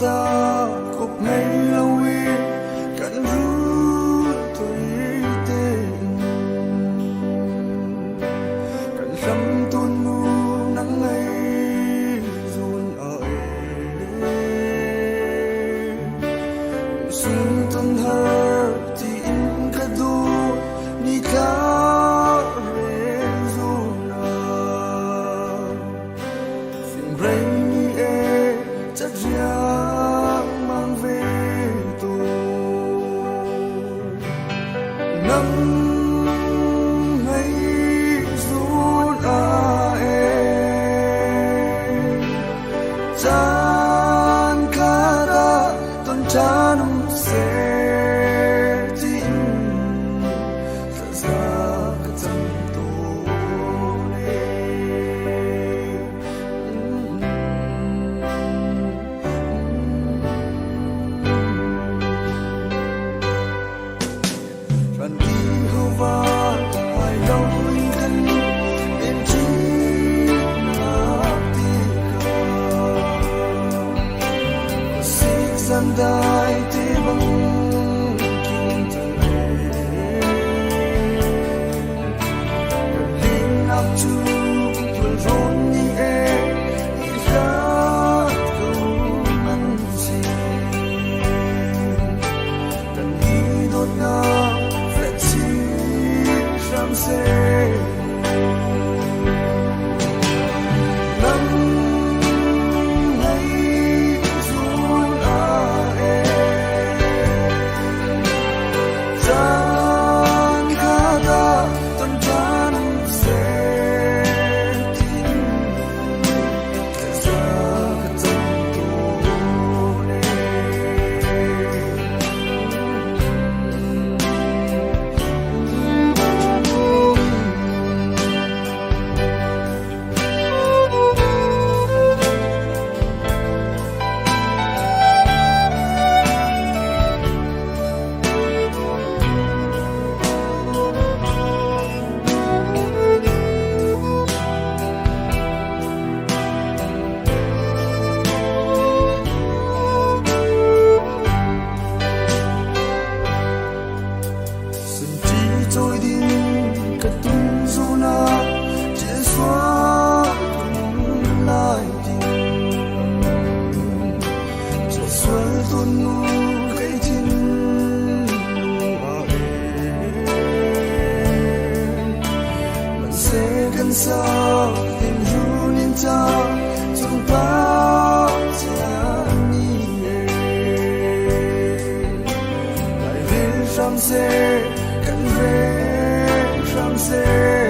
ta khúc mấy lâu y cần rút tuổi tên cần lâm tuôn ngu nắng ấy run ở xuân tuần hơ thì in cả du ni cả rê runa xin rain e chắc riang mang về tôi nắng hay run chan kada ton chanum se tin sa sa ka tam to Ran đi hova hai lâu khăn bên chi na ti ka sig san dai te bang kin tan ling up to the ron ni e i khat ko man si kan hi dot na Some say nắng hay run chan kada tan chan se tin sa tan to ne trôi đi cả tung du na chia xóa cùng lại tình cho xuân tuôn ngu cây chín mình sẽ gần sau tình ru nên ta trong bao giờ ni lại về trong xe cần về trong xe